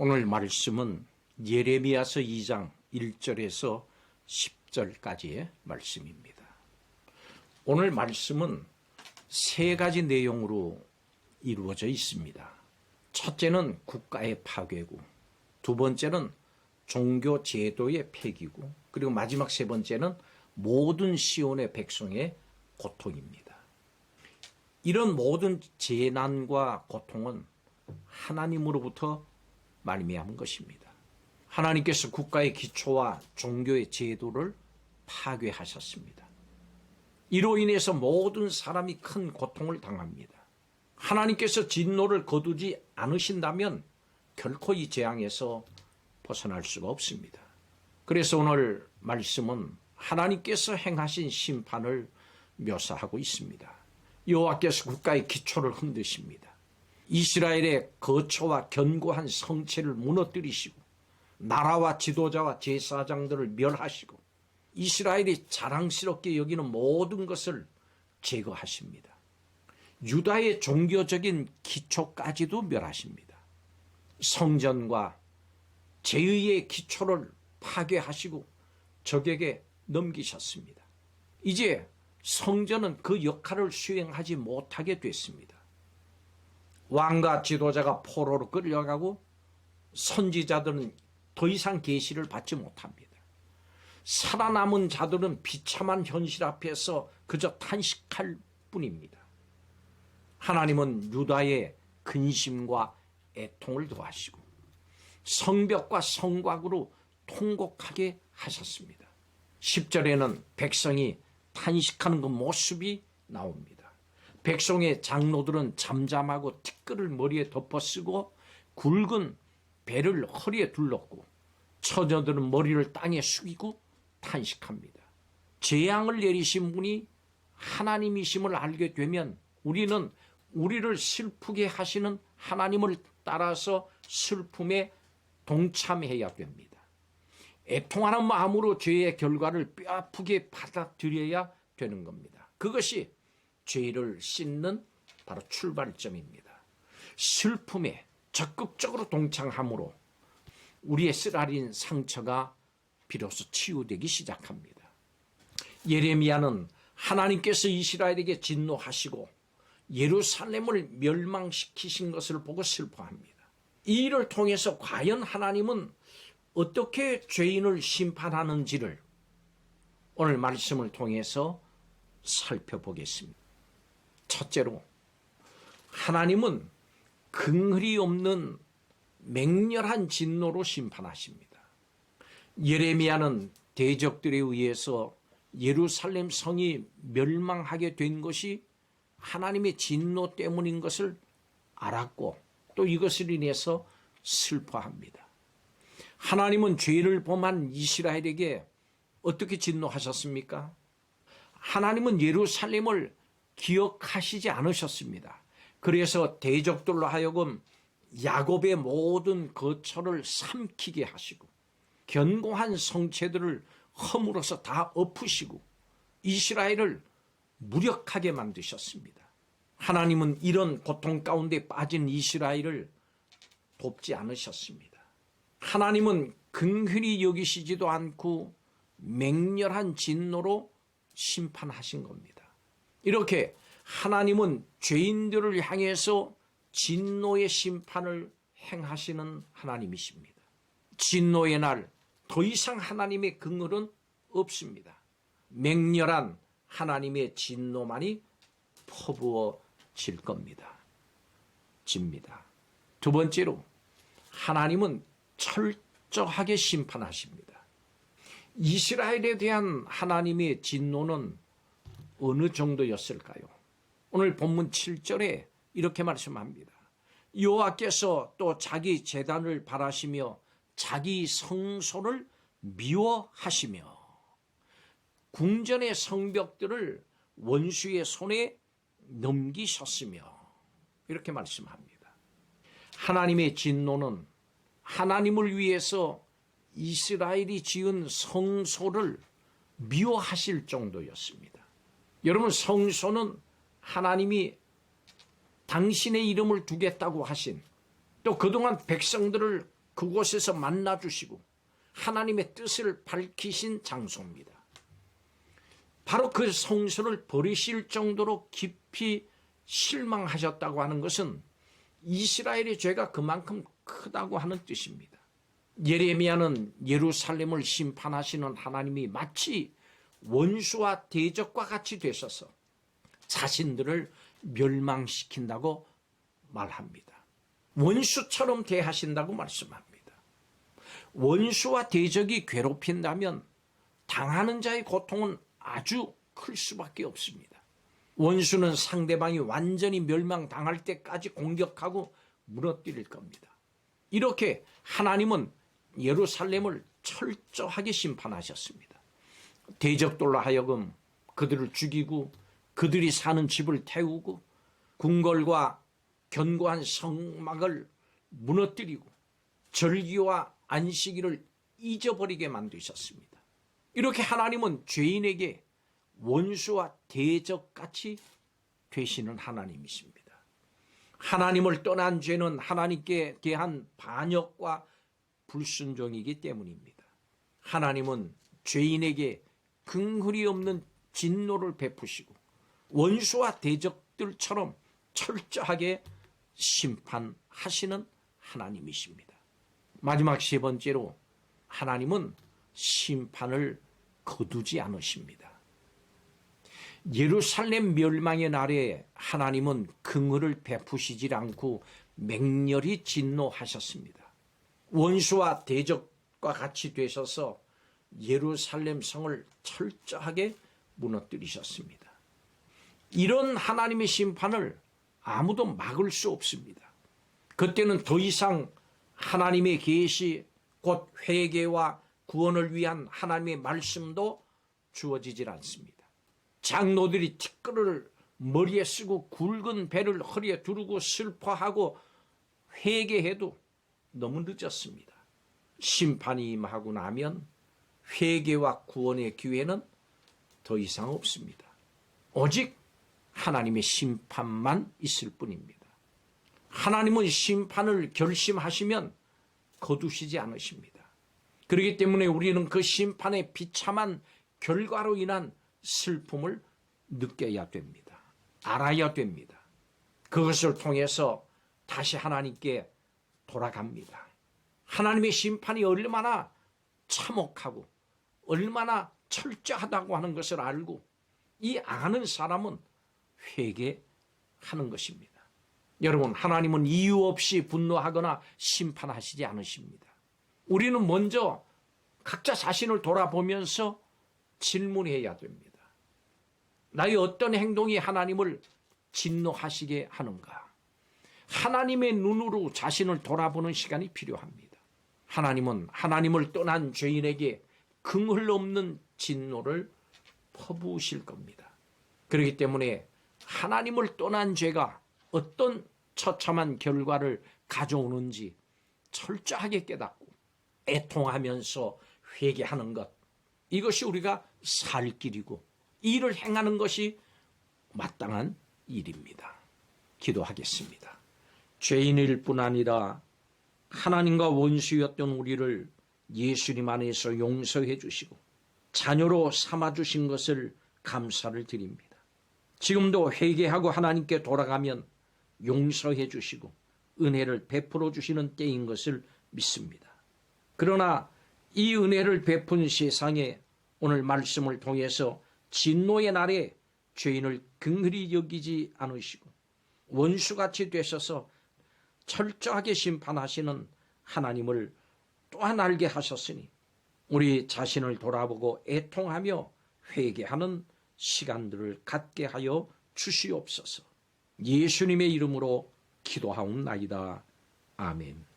오늘 말씀은 예레미야서 2장 1절에서 10절까지의 말씀입니다. 오늘 말씀은 세 가지 내용으로 이루어져 있습니다. 첫째는 국가의 파괴고, 두 번째는 종교 제도의 폐기고, 그리고 마지막 세 번째는 모든 시온의 백성의 고통입니다. 이런 모든 재난과 고통은 하나님으로부터 말미암은 것입니다. 하나님께서 국가의 기초와 종교의 제도를 파괴하셨습니다. 이로 인해서 모든 사람이 큰 고통을 당합니다. 하나님께서 진노를 거두지 않으신다면 결코 이 재앙에서 벗어날 수가 없습니다. 그래서 오늘 말씀은 하나님께서 행하신 심판을 묘사하고 있습니다. 여호와께서 국가의 기초를 흔드십니다. 이스라엘의 거처와 견고한 성체를 무너뜨리시고, 나라와 지도자와 제사장들을 멸하시고, 이스라엘이 자랑스럽게 여기는 모든 것을 제거하십니다. 유다의 종교적인 기초까지도 멸하십니다. 성전과 제의의 기초를 파괴하시고 적에게 넘기셨습니다. 이제 성전은 그 역할을 수행하지 못하게 됐습니다. 왕과 지도자가 포로로 끌려가고 선지자들은 더 이상 계시를 받지 못합니다. 살아남은 자들은 비참한 현실 앞에서 그저 탄식할 뿐입니다. 하나님은 유다의 근심과 애통을 더하시고 성벽과 성곽으로 통곡하게 하셨습니다. 10절에는 백성이 탄식하는 그 모습이 나옵니다. 백성의 장로들은 잠잠하고 티끌을 머리에 덮어쓰고 굵은 배를 허리에 둘렀고, 처녀들은 머리를 땅에 숙이고 탄식합니다. 재앙을 내리신 분이 하나님이심을 알게 되면 우리는 우리를 슬프게 하시는 하나님을 따라서 슬픔에 동참해야 됩니다. 애통하는 마음으로 죄의 결과를 뼈아프게 받아들여야 되는 겁니다. 그것이 죄를 씻는 바로 출발점입니다. 슬픔에 적극적으로 동참함으로 우리의 쓰라린 상처가 비로소 치유되기 시작합니다. 예레미야는 하나님께서 이스라엘에게 진노하시고 예루살렘을 멸망시키신 것을 보고 슬퍼합니다. 이 일을 통해서 과연 하나님은 어떻게 죄인을 심판하는지를 오늘 말씀을 통해서 살펴보겠습니다. 첫째로, 하나님은 긍휼이 없는 맹렬한 진노로 심판하십니다. 예레미야는 대적들에 의해서 예루살렘 성이 멸망하게 된 것이 하나님의 진노 때문인 것을 알았고, 또 이것을 인해서 슬퍼합니다. 하나님은 죄를 범한 이스라엘에게 어떻게 진노하셨습니까? 하나님은 예루살렘을 기억하시지 않으셨습니다. 그래서 대적들로 하여금 야곱의 모든 거처를 삼키게 하시고, 견고한 성체들을 허물어서 다 엎으시고 이스라엘을 무력하게 만드셨습니다. 하나님은 이런 고통 가운데 빠진 이스라엘을 돕지 않으셨습니다. 하나님은 긍휼히 여기시지도 않고 맹렬한 진노로 심판하신 겁니다. 이렇게 하나님은 죄인들을 향해서 진노의 심판을 행하시는 하나님이십니다. 진노의 날 더 이상 하나님의 긍휼은 없습니다. 맹렬한 하나님의 진노만이 퍼부어질 겁니다. 집니다. 두 번째로, 하나님은 철저하게 심판하십니다. 이스라엘에 대한 하나님의 진노는 어느 정도였을까요? 오늘 본문 7절에 이렇게 말씀합니다. 여호와께서 또 자기 제단을 바라시며 자기 성소를 미워하시며 궁전의 성벽들을 원수의 손에 넘기셨으며, 이렇게 말씀합니다. 하나님의 진노는 하나님을 위해서 이스라엘이 지은 성소를 미워하실 정도였습니다. 여러분, 성소는 하나님이 당신의 이름을 두겠다고 하신, 또 그동안 백성들을 그곳에서 만나주시고 하나님의 뜻을 밝히신 장소입니다. 바로 그 성소를 버리실 정도로 깊이 실망하셨다고 하는 것은 이스라엘의 죄가 그만큼 크다고 하는 뜻입니다. 예레미야는 예루살렘을 심판하시는 하나님이 마치 원수와 대적과 같이 되셔서 자신들을 멸망시킨다고 말합니다. 원수처럼 대하신다고 말씀합니다. 원수와 대적이 괴롭힌다면 당하는 자의 고통은 아주 클 수밖에 없습니다. 원수는 상대방이 완전히 멸망당할 때까지 공격하고 무너뜨릴 겁니다. 이렇게 하나님은 예루살렘을 철저하게 심판하셨습니다. 대적들로 하여금 그들을 죽이고 그들이 사는 집을 태우고 궁궐과 견고한 성막을 무너뜨리고 절기와 안식일을 잊어버리게 만드셨습니다. 이렇게 하나님은 죄인에게 원수와 대적같이 되시는 하나님이십니다. 하나님을 떠난 죄는 하나님께 대한 반역과 불순종이기 때문입니다. 하나님은 죄인에게 긍휼이 없는 진노를 베푸시고 원수와 대적들처럼 철저하게 심판하시는 하나님이십니다. 마지막 세 번째로 하나님은 심판을 거두지 않으십니다. 예루살렘 멸망의 날에 하나님은 긍휼을 베푸시지 않고 맹렬히 진노하셨습니다. 원수와 대적과 같이 되셔서 예루살렘 성을 철저하게 무너뜨리셨습니다. 이런 하나님의 심판을 아무도 막을 수 없습니다. 그때는 더 이상 하나님의 계시, 곧 회개와 구원을 위한 하나님의 말씀도 주어지질 않습니다. 장로들이 티끌을 머리에 쓰고 굵은 배를 허리에 두르고 슬퍼하고 회개해도 너무 늦었습니다. 심판이 임하고 나면 회개와 구원의 기회는 더 이상 없습니다. 오직 하나님의 심판만 있을 뿐입니다. 하나님은 심판을 결심하시면 거두시지 않으십니다. 그렇기 때문에 우리는 그 심판의 비참한 결과로 인한 슬픔을 느껴야 됩니다. 알아야 됩니다. 그것을 통해서 다시 하나님께 돌아갑니다. 하나님의 심판이 얼마나 참혹하고 얼마나 철저하다고 하는 것을 알고 이 아는 사람은 회개하는 것입니다. 여러분, 하나님은 이유 없이 분노하거나 심판하시지 않으십니다. 우리는 먼저 각자 자신을 돌아보면서 질문해야 됩니다. 나의 어떤 행동이 하나님을 진노하시게 하는가? 하나님의 눈으로 자신을 돌아보는 시간이 필요합니다. 하나님은 하나님을 떠난 죄인에게 긍휼 없는 진노를 퍼부으실 겁니다. 그렇기 때문에 하나님을 떠난 죄가 어떤 처참한 결과를 가져오는지 철저하게 깨닫고 애통하면서 회개하는 것, 이것이 우리가 살 길이고 이를 행하는 것이 마땅한 일입니다. 기도하겠습니다. 죄인일 뿐 아니라 하나님과 원수였던 우리를 예수님 안에서 용서해 주시고 자녀로 삼아주신 것을 감사를 드립니다. 지금도 회개하고 하나님께 돌아가면 용서해 주시고 은혜를 베풀어 주시는 때인 것을 믿습니다. 그러나 이 은혜를 베푼 세상에 오늘 말씀을 통해서 진노의 날에 죄인을 긍휼히 여기지 않으시고 원수같이 되셔서 철저하게 심판하시는 하나님을 또한 알게 하셨으니 우리 자신을 돌아보고 애통하며 회개하는 시간들을 갖게 하여 주시옵소서. 예수님의 이름으로 기도하옵나이다. 아멘.